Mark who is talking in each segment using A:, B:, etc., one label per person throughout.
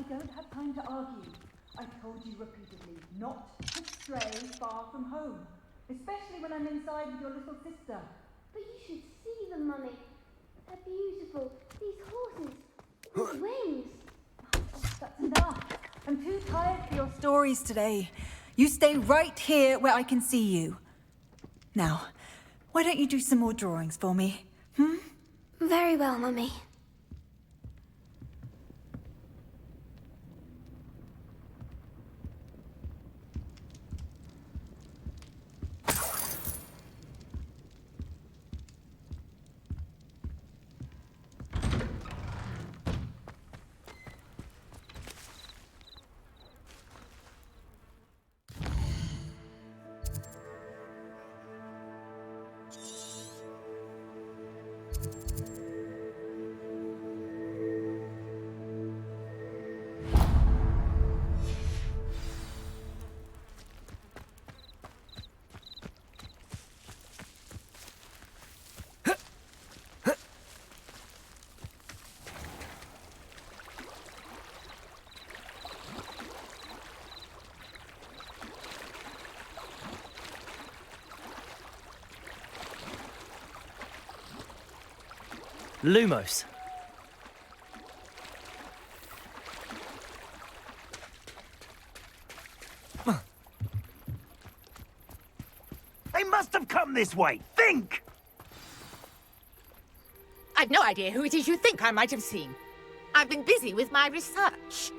A: don't have time to argue. I've told you repeatedly not to stray far from home, especially when I'm inside with your little sister.
B: But you should see them, Mummy. They're beautiful. These horses with wings.
A: That's enough. I'm too tired for your stories today. You stay right here where I can see you. Now, why don't you do some more drawings for me?
B: Very well, Mummy.
C: Lumos.
D: They must have come this way. Think!
E: I've no idea who it is you think I might have seen. I've been busy with my research.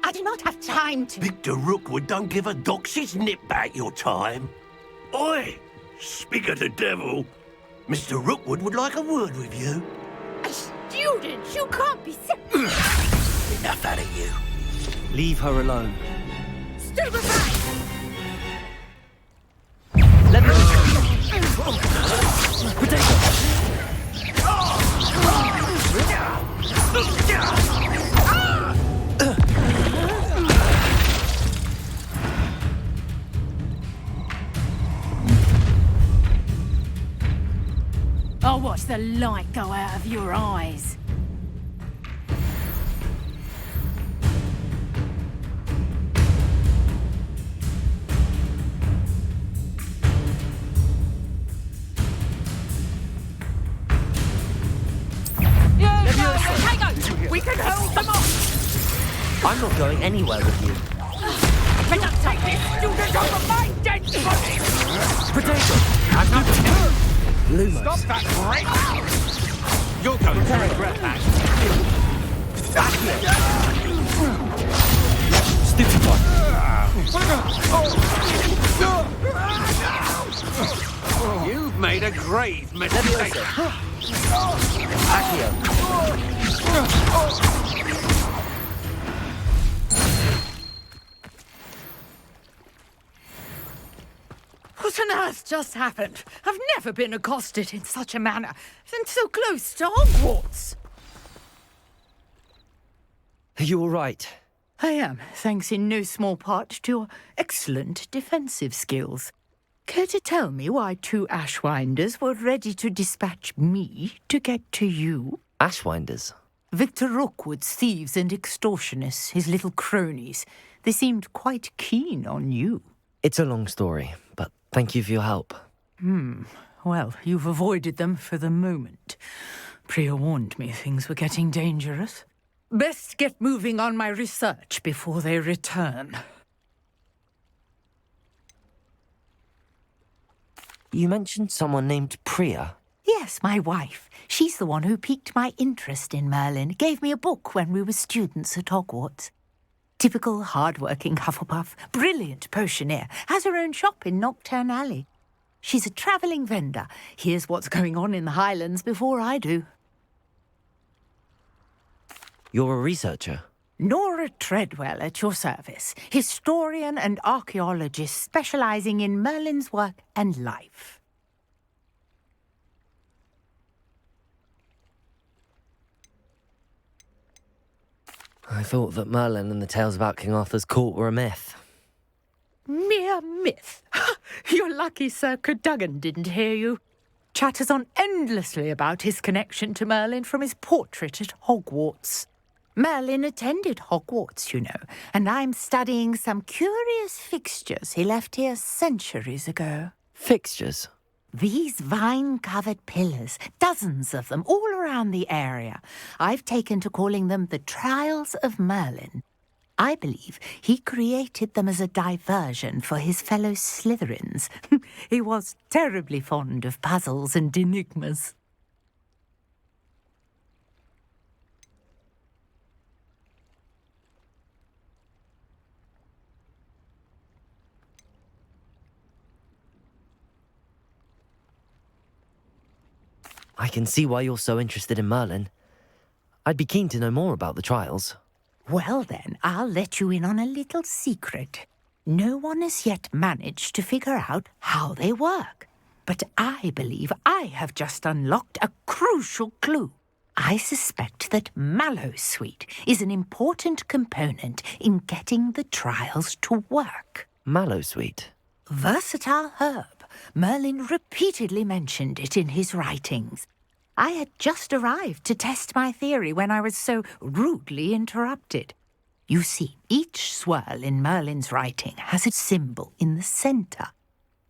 E: I do not have time to...
D: Victor Rookwood don't give a doxy's nip back your time. Oi! Speak of the devil. Mr. Rookwood would like a word with you.
E: A student? You can't be so...
D: Enough out of you.
C: Leave her alone.
E: Stupefy!
C: Let me... Potato!
E: I'll watch the light go out of your eyes. We can hold them off!
C: I'm not going anywhere with you.
E: Cannot take this student over my dead body!
C: Potato! I'm not... Lumos.
F: Stop that break! You're going to regret that.
C: Back here! Stupid one!
F: You've made a grave mistake.
C: Back here!
E: What on earth just happened? I've never been accosted in such a manner, and so close to Hogwarts.
C: Are you all right?
E: I am, thanks in no small part to your excellent defensive skills. Care to tell me why two Ashwinders were ready to dispatch me to get to you?
C: Ashwinders?
E: Victor Rookwood's thieves and extortionists, his little cronies. They seemed quite keen on you.
C: It's a long story, but thank you for your help.
E: Well, you've avoided them for the moment. Priya warned me things were getting dangerous. Best get moving on my research before they return.
C: You mentioned someone named Priya.
E: Yes, my wife. She's the one who piqued my interest in Merlin. Gave me a book when we were students at Hogwarts. Typical hard-working Hufflepuff, brilliant potioneer, has her own shop in Knockturn Alley. She's a travelling vendor. Hears what's going on in the Highlands before I do.
C: You're a researcher?
E: Nora Treadwell at your service, historian and archaeologist specialising in Merlin's work and life.
C: I thought that Merlin and the tales about King Arthur's court were a myth.
E: Mere myth. You're lucky Sir Cadogan didn't hear you. Chatters on endlessly about his connection to Merlin from his portrait at Hogwarts. Merlin attended Hogwarts, you know, and I'm studying some curious fixtures he left here centuries ago.
C: Fixtures?
E: These vine-covered pillars, dozens of them, all around the area. I've taken to calling them the Trials of Merlin. I believe he created them as a diversion for his fellow Slytherins. He was terribly fond of puzzles and enigmas.
C: I can see why you're so interested in Merlin. I'd be keen to know more about the trials.
E: Well then, I'll let you in on a little secret. No one has yet managed to figure out how they work. But I believe I have just unlocked a crucial clue. I suspect that Mallowsweet is an important component in getting the trials to work.
C: Mallowsweet?
E: Versatile herb. Merlin repeatedly mentioned it in his writings. I had just arrived to test my theory when I was so rudely interrupted. You see, each swirl in Merlin's writing has a symbol in the centre.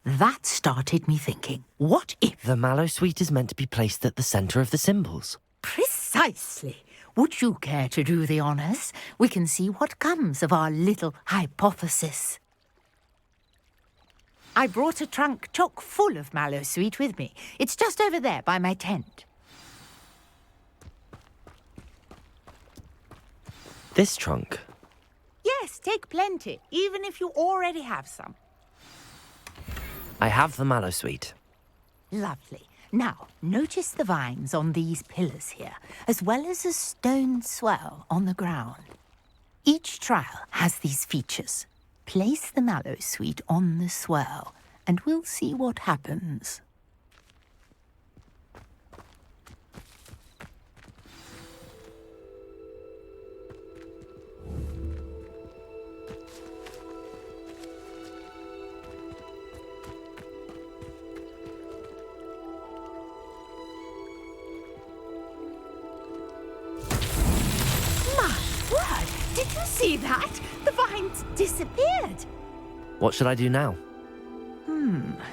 E: That started me thinking, what if...
C: The Mallowsweet is meant to be placed at the centre of the symbols.
E: Precisely. Would you care to do the honours? We can see what comes of our little hypothesis. I brought a trunk chock full of Mallowsweet with me. It's just over there by my tent.
C: This trunk?
E: Yes, take plenty, even if you already have some.
C: I have the Mallowsweet.
E: Lovely. Now, notice the vines on these pillars here, as well as a stone swirl on the ground. Each trial has these features. Place the Mallowsweet on the swirl, and we'll see what happens. My word! Did you see that? The vines disappeared.
C: What should I do now?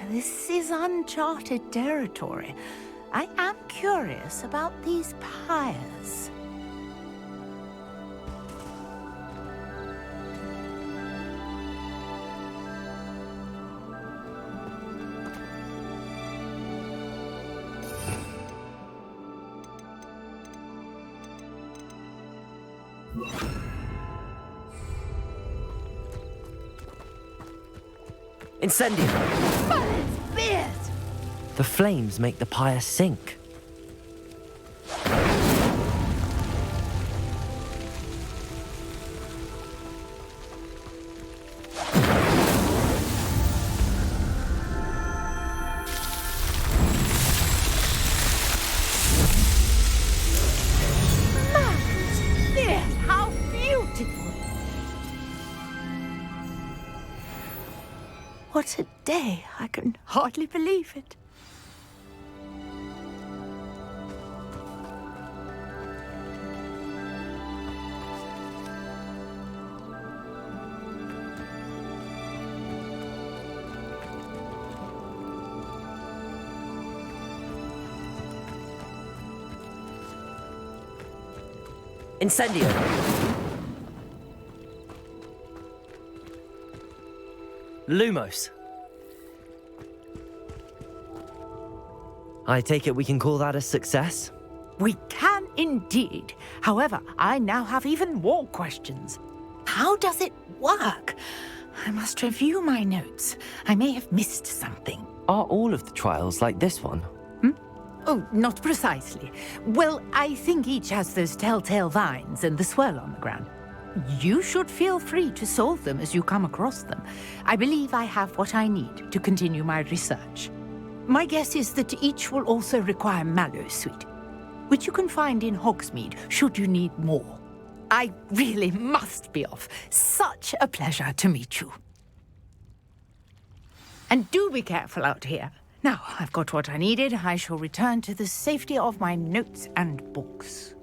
E: This is uncharted territory. I am curious about these pyres.
C: Incendio!
E: Merlin's beard!
C: The flames make the pyre sink.
E: Merlin's beard! How beautiful! What a day! I can hardly believe it.
C: Incendio! Lumos! I take it we can call that a success?
E: We can indeed. However, I now have even more questions. How does it work? I must review my notes. I may have missed something.
C: Are all of the trials like this one?
E: Oh, not precisely. Well, I think each has those telltale vines and the swirl on the ground. You should feel free to solve them as you come across them. I believe I have what I need to continue my research. My guess is that each will also require Mallowsweet, which you can find in Hogsmeade should you need more. I really must be off. Such a pleasure to meet you. And do be careful out here. Now, I've got what I needed. I shall return to the safety of my notes and books.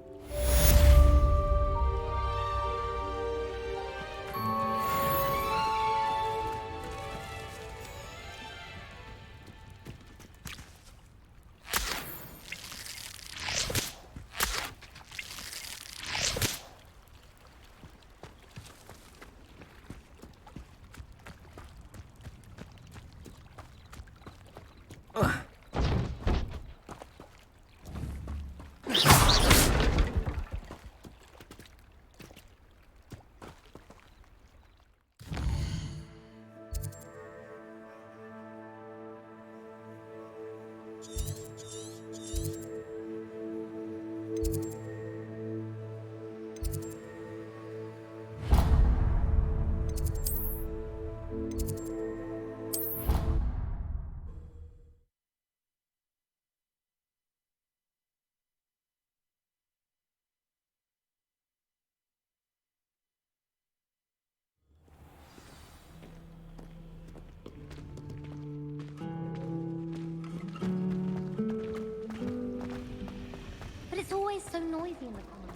B: But it's always so noisy in the corner.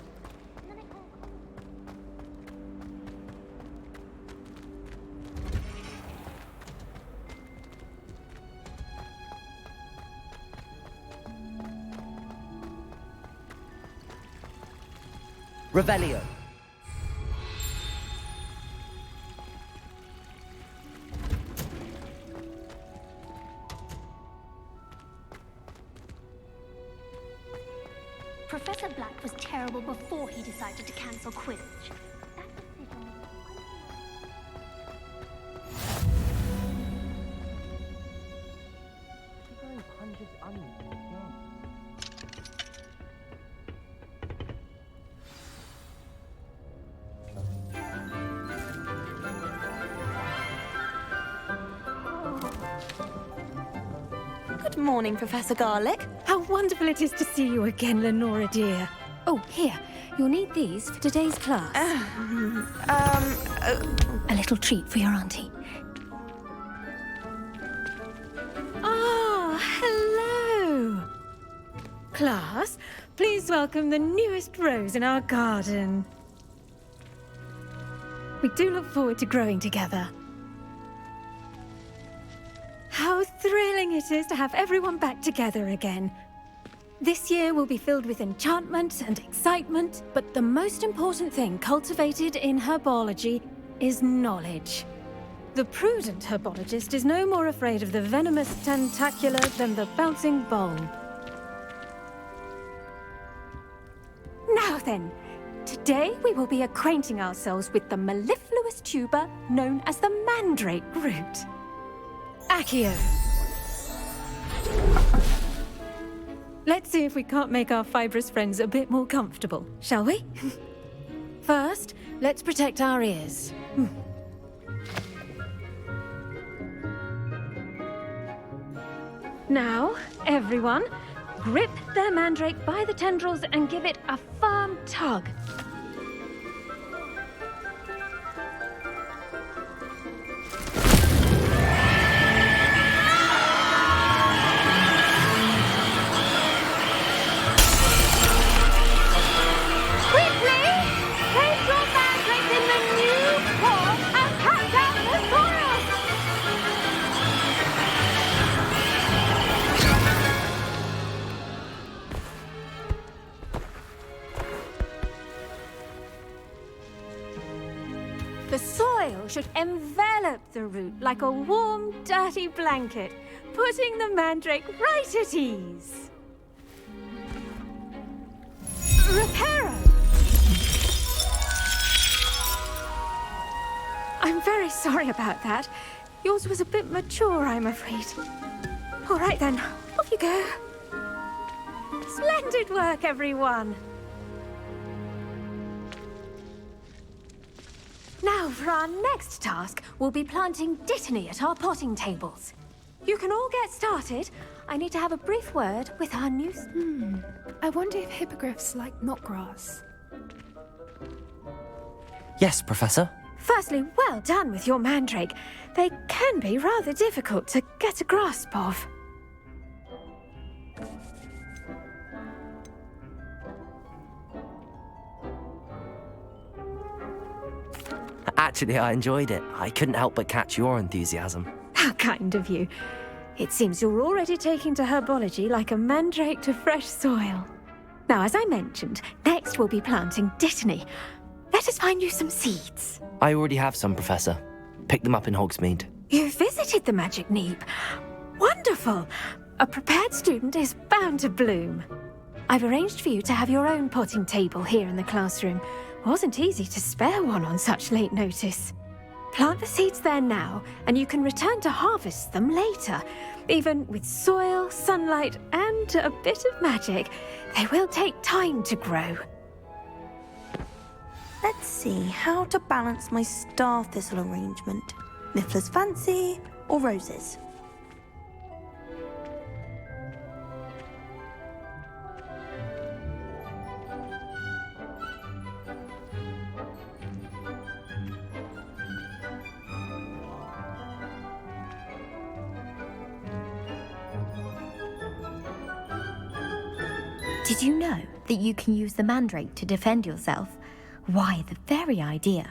B: And then it can't...
C: Revelio.
B: Professor Black was terrible before he decided to cancel Quidditch. That decision
G: Good morning, Professor Garlick. How wonderful it is to see you again, Lenora dear. Oh, here. You'll need these for today's class. A little treat for your auntie. Ah, hello. Class, please welcome the newest rose in our garden. We do look forward to growing together. How thrilling it is to have everyone back together again. This year will be filled with enchantment and excitement, but the most important thing cultivated in herbology is knowledge. The prudent herbologist is no more afraid of the venomous tentacular than the bouncing bulb. Now then, today we will be acquainting ourselves with the mellifluous tuber known as the mandrake root. Accio. Let's see if we can't make our fibrous friends a bit more comfortable, shall we? First, let's protect our ears. Now, everyone, grip their mandrake by the tendrils and give it a firm tug. The soil should envelop the root like a warm, dirty blanket, putting the mandrake right at ease. Reparo! I'm very sorry about that. Yours was a bit mature, I'm afraid. All right then, off you go. Splendid work, everyone! Now, for our next task, we'll be planting Dittany at our potting tables. You can all get started. I need to have a brief word with our new...
H: I wonder if hippogriffs like knotgrass.
C: Yes, Professor.
G: Firstly, well done with your mandrake. They can be rather difficult to get a grasp of.
C: Actually, I enjoyed it. I couldn't help but catch your enthusiasm.
G: How kind of you. It seems you're already taking to herbology like a mandrake to fresh soil. Now, as I mentioned, next we'll be planting Dittany. Let us find you some seeds.
C: I already have some, Professor. Picked them up in Hogsmeade.
G: You visited the Magic Neep. Wonderful! A prepared student is bound to bloom. I've arranged for you to have your own potting table here in the classroom. Wasn't easy to spare one on such late notice. Plant the seeds there now, and you can return to harvest them later. Even with soil, sunlight, and a bit of magic, they will take time to grow.
I: Let's see how to balance my star thistle arrangement. Miffler's Fancy or roses?
J: Did you know that you can use the mandrake to defend yourself? Why, the very idea.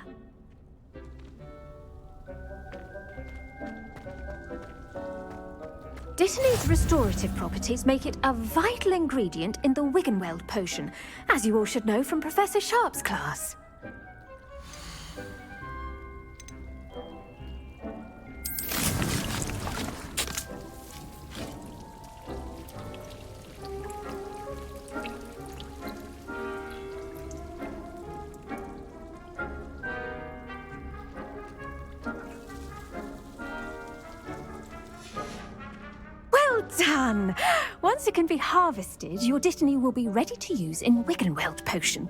G: Dittany's restorative properties make it a vital ingredient in the Wiggenweld potion, as you all should know from Professor Sharp's class. Done! Once it can be harvested, your Dittany will be ready to use in Wiggenweld potion.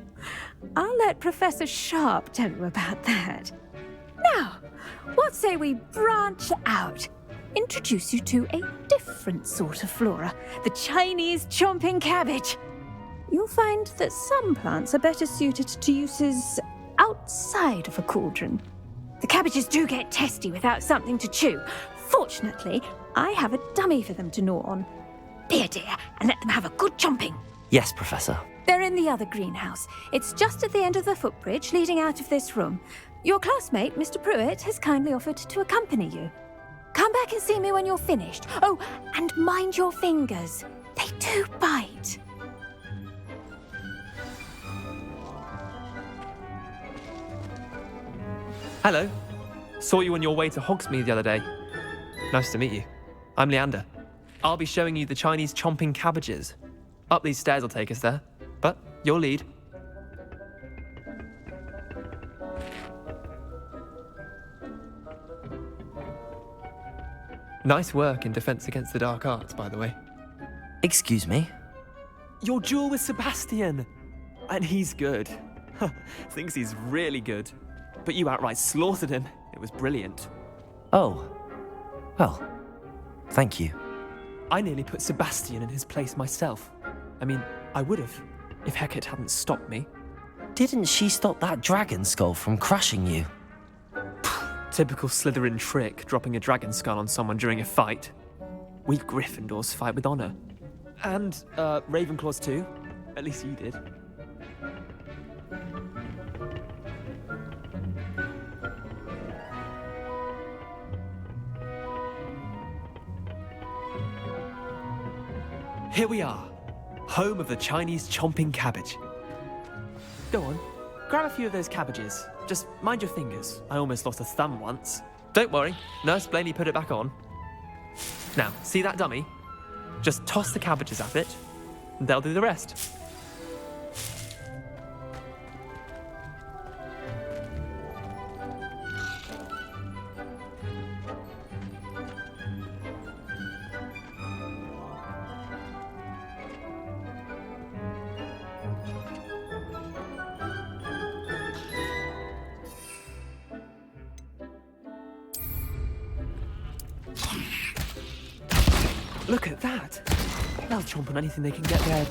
G: I'll let Professor Sharp tell you about that. Now, what say we branch out? Introduce you to a different sort of flora, the Chinese chomping cabbage. You'll find that some plants are better suited to uses outside of a cauldron. The cabbages do get testy without something to chew. Fortunately, I have a dummy for them to gnaw on. Be a dear and let them have a good chomping.
C: Yes, Professor.
G: They're in the other greenhouse. It's just at the end of the footbridge leading out of this room. Your classmate, Mr. Pruitt, has kindly offered to accompany you. Come back and see me when you're finished. Oh, and mind your fingers. They do bite.
F: Hello. Saw you on your way to Hogsmeade the other day. Nice to meet you. I'm Leander. I'll be showing you the Chinese chomping cabbages. Up these stairs will take us there, but your lead. Nice work in Defense Against the Dark Arts, by the way.
C: Excuse me?
F: Your duel with Sebastian! And he's good. Thinks he's really good. But you outright slaughtered him. It was brilliant.
C: Oh. Well, thank you.
F: I nearly put Sebastian in his place myself. I mean, I would have, if Hecate hadn't stopped me.
C: Didn't she stop that dragon skull from crushing you?
F: Typical Slytherin trick, dropping a dragon skull on someone during a fight. We Gryffindors fight with honor. And, Ravenclaws too. At least you did. Here we are, home of the Chinese chomping cabbage. Go on, grab a few of those cabbages. Just mind your fingers. I almost lost a thumb once. Don't worry, Nurse Blaney put it back on. Now, see that dummy? Just toss the cabbages at it, and they'll do the rest. Look at that! They'll chomp on anything they can get their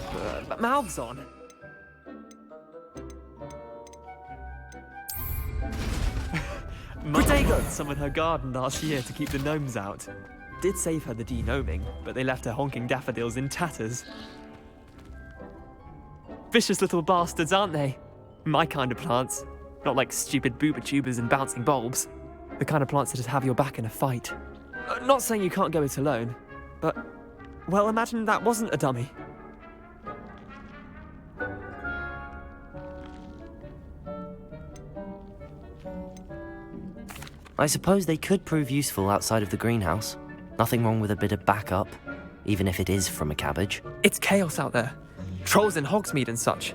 F: mouths on. Mum planted some in her garden last year to keep the gnomes out. Did save her the de-gnoming, but they left her honking daffodils in tatters. Vicious little bastards, aren't they? My kind of plants. Not like stupid booba tubers and bouncing bulbs. The kind of plants that just have your back in a fight. Not saying you can't go it alone. But, well, imagine that wasn't a dummy.
C: I suppose they could prove useful outside of the greenhouse. Nothing wrong with a bit of backup, even if it is from a cabbage.
F: It's chaos out there. Trolls in Hogsmeade and such.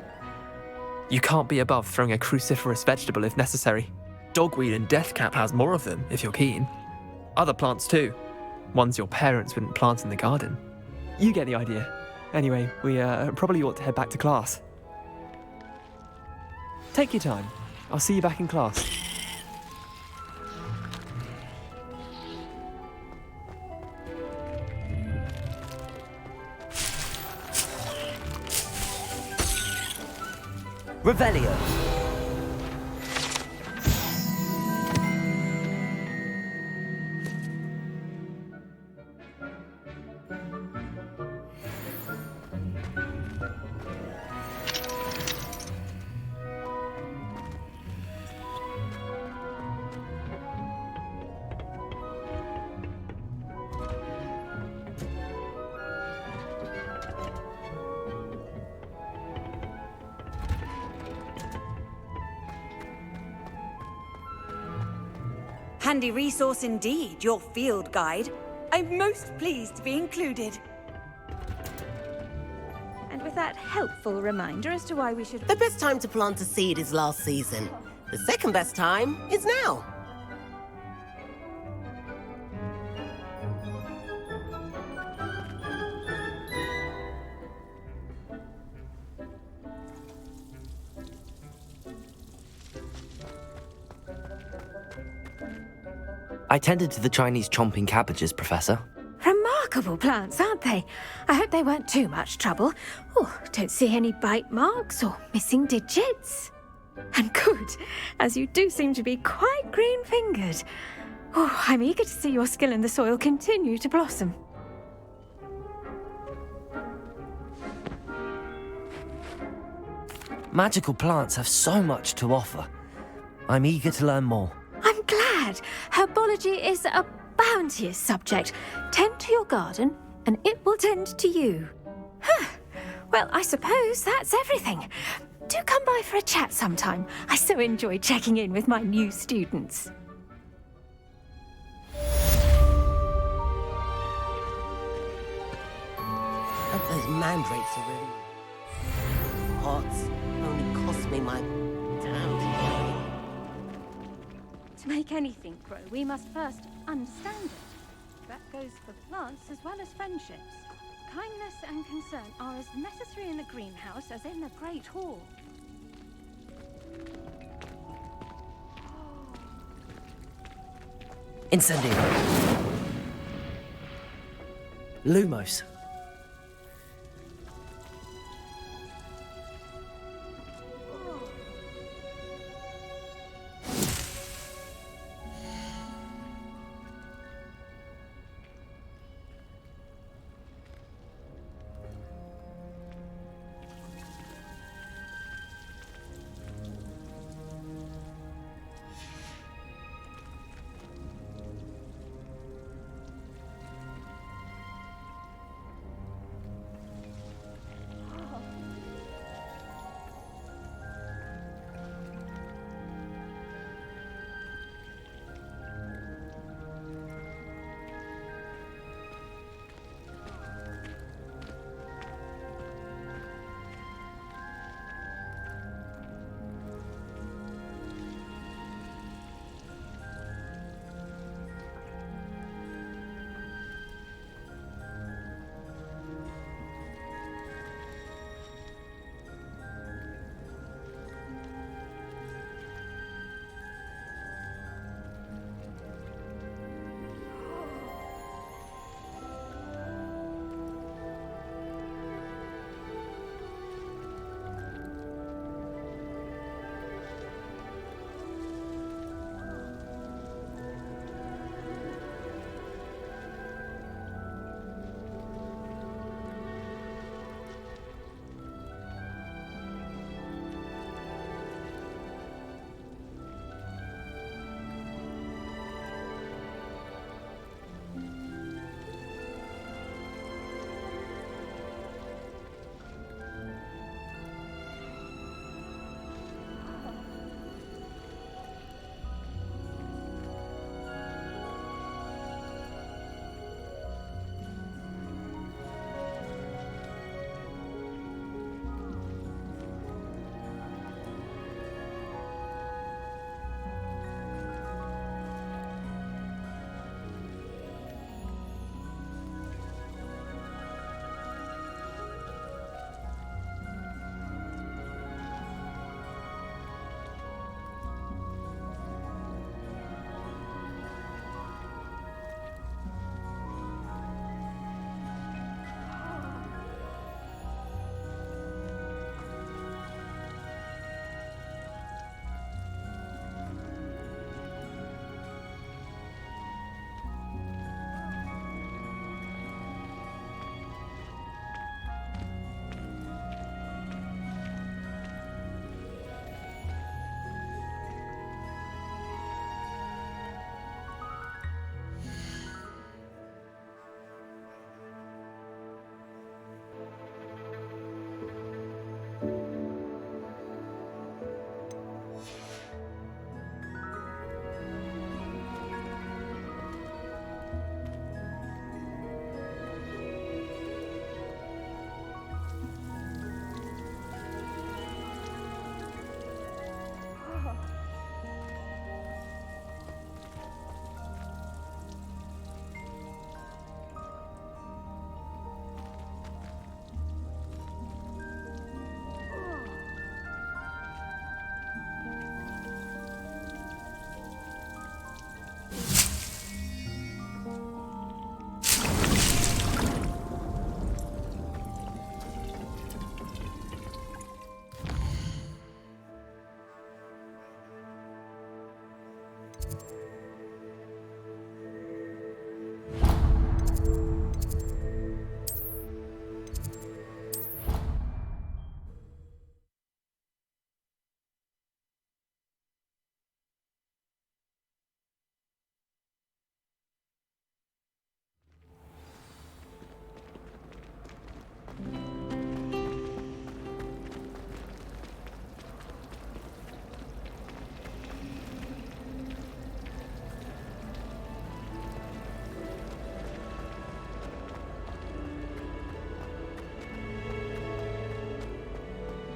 F: You can't be above throwing a cruciferous vegetable if necessary. Dogweed and Deathcap has more of them, if you're keen. Other plants too. Ones your parents wouldn't plant in the garden. You get the idea. Anyway, we probably ought to head back to class. Take your time. I'll see you back in class.
C: Revelio.
A: Handy resource indeed, your field guide. I'm most pleased to be included.
G: And with that helpful reminder as to why we should...
K: The best time to plant a seed is last season. The second best time is now.
C: I tended to the Chinese chomping cabbages, Professor.
G: Remarkable plants, aren't they? I hope they weren't too much trouble. Oh, don't see any bite marks or missing digits. And good, as you do seem to be quite green-fingered. Oh, I'm eager to see your skill in the soil continue to blossom.
C: Magical plants have so much to offer. I'm eager to learn more.
G: I'm glad. Herbology is a bounteous subject. Tend to your garden, and it will tend to you. Huh. Well, I suppose that's everything. Do come by for a chat sometime. I so enjoy checking in with my new students.
K: But those mandrakes are really hot. Only cost me my damn.
G: To make anything grow, we must first understand it. That goes for plants as well as friendships. Kindness and concern are as necessary in the greenhouse as in the Great Hall.
C: Incendio. Lumos.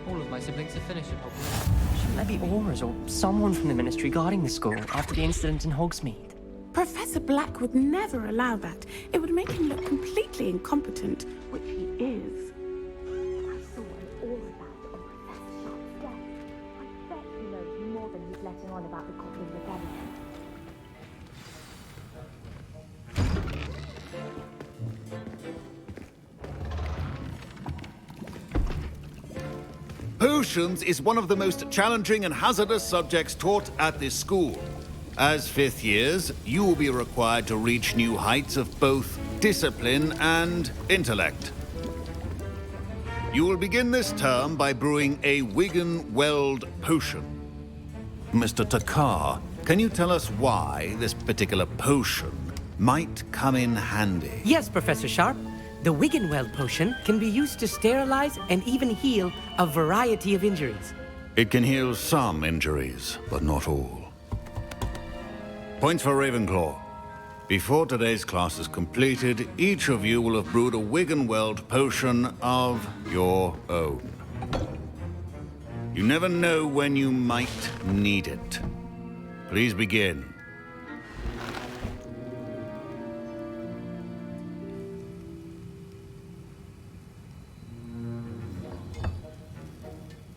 L: All of my siblings have finished at Hogwarts.
M: Shouldn't there be Auras or someone from the Ministry guarding the school after the incident in Hogsmeade?
N: Professor Black would never allow that. It would make him look completely incompetent, which he is.
J: I saw all about on Professor Sharp's death. I bet he knows more than he's letting on about the Goblin Rebellion.
O: Potions is one of the most challenging and hazardous subjects taught at this school. As fifth years, you will be required to reach new heights of both discipline and intellect. You will begin this term by brewing a Wigan-Weld potion. Mr. Takar, can you tell us why this particular potion might come in handy?
P: Yes, Professor Sharp. The Wigan-Weld potion can be used to sterilize and even heal a variety of injuries.
O: It can heal some injuries, but not all. Points for Ravenclaw. Before today's class is completed, each of you will have brewed a Wigan-Weld potion of your own. You never know when you might need it. Please begin.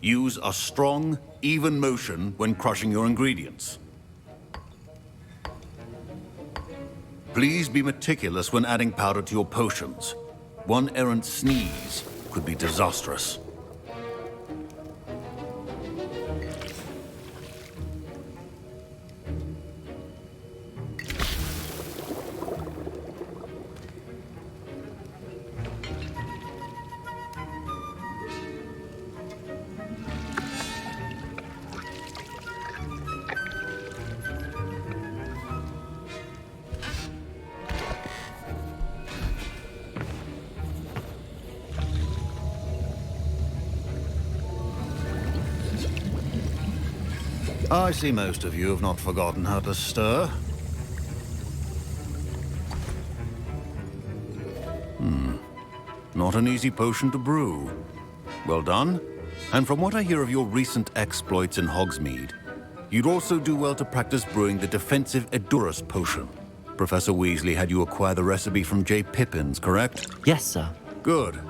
O: Use a strong, even motion when crushing your ingredients. Please be meticulous when adding powder to your potions. One errant sneeze could be disastrous. I see most of you have not forgotten how to stir. Not an easy potion to brew. Well done. And from what I hear of your recent exploits in Hogsmeade, you'd also do well to practice brewing the defensive Edurus potion. Professor Weasley had you acquire the recipe from J. Pippins, correct?
C: Yes, sir.
O: Good.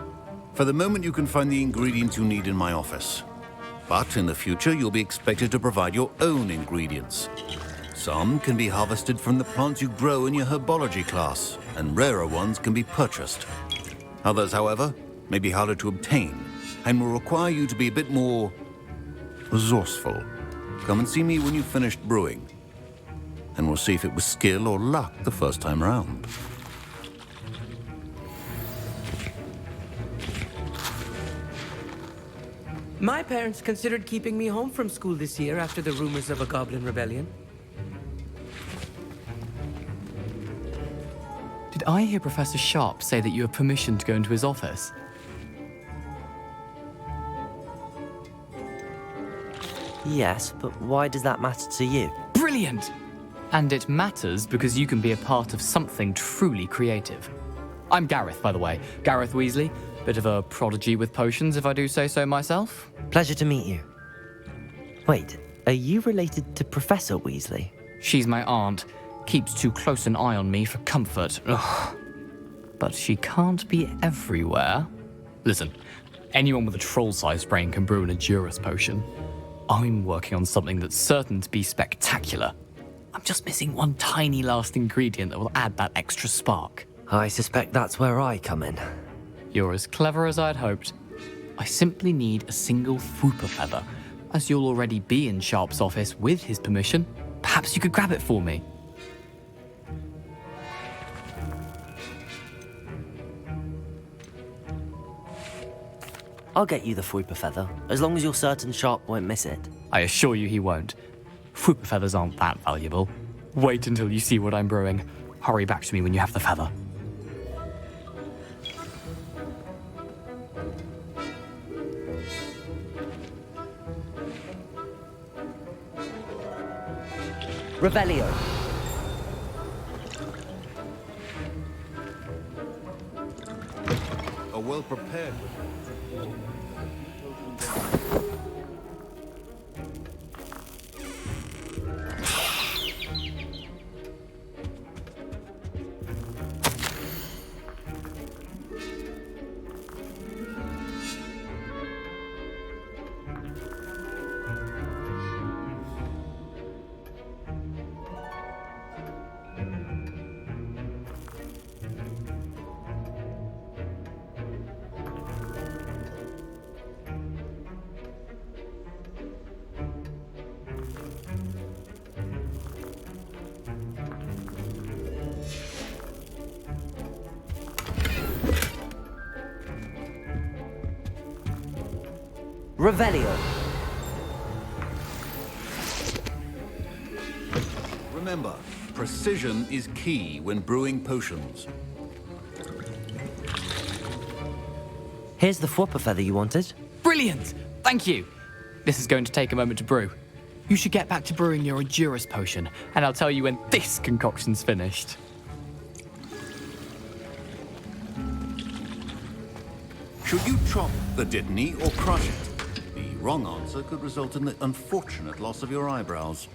O: For the moment, you can find the ingredients you need in my office. But in the future, you'll be expected to provide your own ingredients. Some can be harvested from the plants you grow in your herbology class, and rarer ones can be purchased. Others, however, may be harder to obtain, and will require you to be a bit more resourceful. Come and see me when you've finished brewing, and we'll see if it was skill or luck the first time round.
P: My parents considered keeping me home from school this year after the rumors of a Goblin Rebellion.
L: Did I hear Professor Sharp say that you have permission to go into his office?
C: Yes, but why does that matter to you?
L: Brilliant! And it matters because you can be a part of something truly creative. I'm Gareth, by the way. Gareth Weasley. Bit of a prodigy with potions, if I do say so myself.
C: Pleasure to meet you. Wait, are you related to Professor Weasley?
L: She's my aunt. Keeps too close an eye on me for comfort. Ugh. But she can't be everywhere. Listen, anyone with a troll-sized brain can brew an Edurus potion. I'm working on something that's certain to be spectacular. I'm just missing one tiny last ingredient that will add that extra spark.
C: I suspect that's where I come in.
L: You're as clever as I'd hoped. I simply need a single Fwooper feather. As you'll already be in Sharp's office with his permission, perhaps you could grab it for me.
C: I'll get you the Fwooper feather, as long as you're certain Sharp won't miss it.
L: I assure you he won't. Fwooper feathers aren't that valuable. Wait until you see what I'm brewing. Hurry back to me when you have the feather.
C: Revelio.
O: well prepared.
C: Revelio.
O: Remember, precision is key when brewing potions.
C: Here's the Fwopper feather you wanted.
L: Brilliant! Thank you! This is going to take a moment to brew. You should get back to brewing your Endurus potion, and I'll tell you when this concoction's finished.
O: Should you chop the Dittany or crush it? The wrong answer could result in the unfortunate loss of your eyebrows.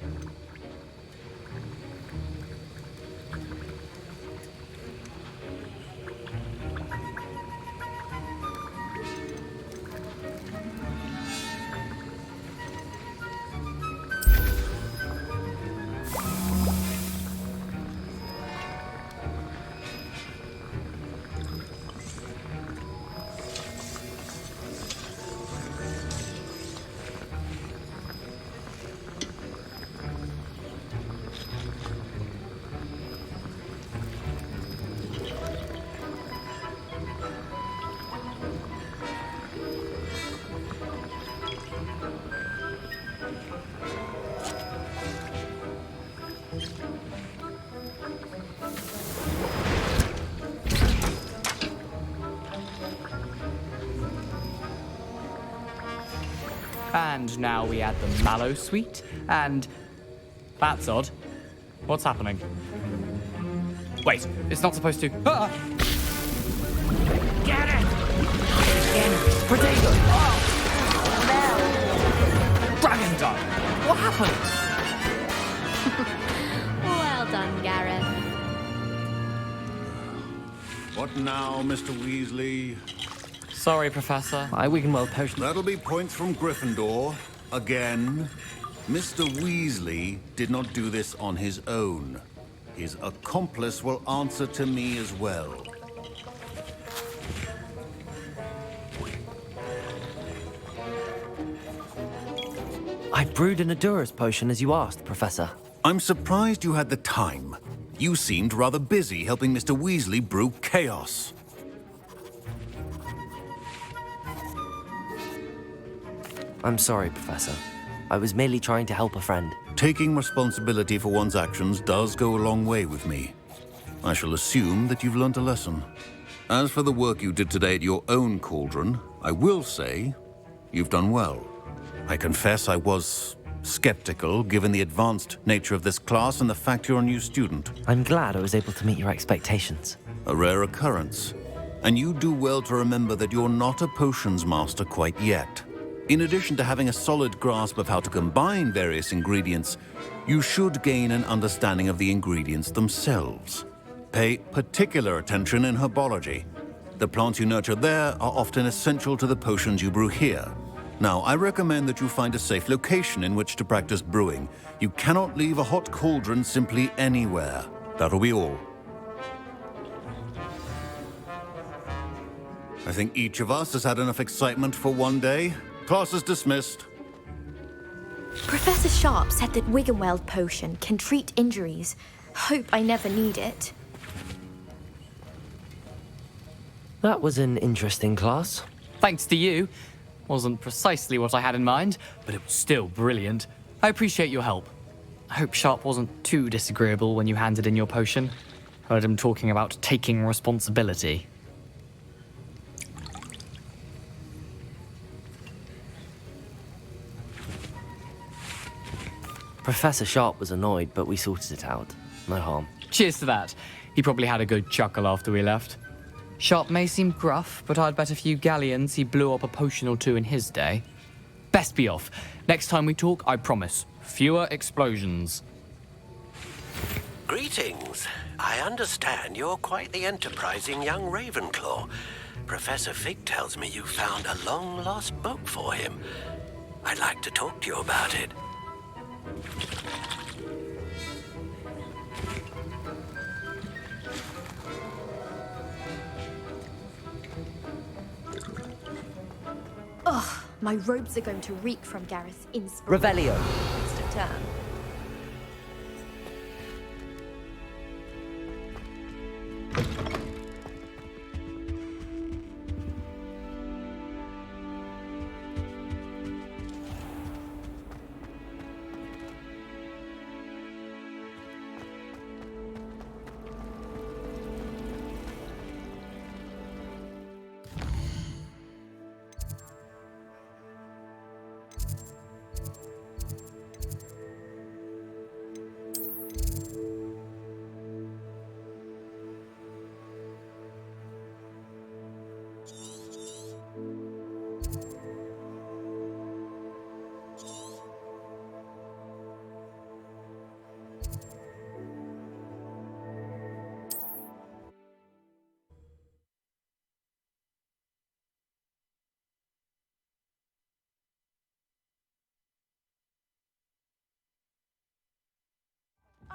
L: And now we add the mallow sweet, and... That's odd. What's happening? Wait, it's not supposed to... Ah!
P: Get it!
L: Potato! Oh! Dragon dye! What happened?
J: Well done, Gareth.
O: What now, Mr. Weasley?
L: Sorry, Professor.
C: My Wiggenweld potion.
O: That'll be points from Gryffindor. Again. Mr. Weasley did not do this on his own. His accomplice will answer to me as well.
C: I brewed an Endurus potion as you asked, Professor.
O: I'm surprised you had the time. You seemed rather busy helping Mr. Weasley brew chaos.
C: I'm sorry, Professor. I was merely trying to help a friend.
O: Taking responsibility for one's actions does go a long way with me. I shall assume that you've learnt a lesson. As for the work you did today at your own cauldron, I will say you've done well. I confess I was skeptical, given the advanced nature of this class and the fact you're a new student.
C: I'm glad I was able to meet your expectations.
O: A rare occurrence. And you do well to remember that you're not a potions master quite yet. In addition to having a solid grasp of how to combine various ingredients, you should gain an understanding of the ingredients themselves. Pay particular attention in herbology. The plants you nurture there are often essential to the potions you brew here. Now, I recommend that you find a safe location in which to practice brewing. You cannot leave a hot cauldron simply anywhere. That'll be all. I think each of us has had enough excitement for one day. Class is dismissed.
J: Professor Sharp said that Wiggenweld potion can treat injuries. Hope I never need it.
C: That was an interesting class.
L: Thanks to you. Wasn't precisely what I had in mind, but it was still brilliant. I appreciate your help. I hope Sharp wasn't too disagreeable when you handed in your potion. Heard him talking about taking responsibility.
C: Professor Sharp was annoyed, but we sorted it out. No harm.
L: Cheers to that. He probably had a good chuckle after we left. Sharp may seem gruff, but I'd bet a few galleons he blew up a potion or two in his day. Best be off. Next time we talk, I promise. Fewer explosions.
D: Greetings. I understand you're quite the enterprising young Ravenclaw. Professor Fig tells me you found a long-lost book for him. I'd like to talk to you about it.
J: Ugh, my robes are going to reek from Gareth's inspiration.
K: Revelio.
J: Next term.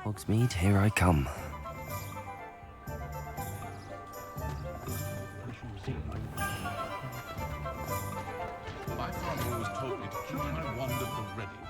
C: Hogsmeade, here I come.
Q: My father always told me to keep my wonderful ready.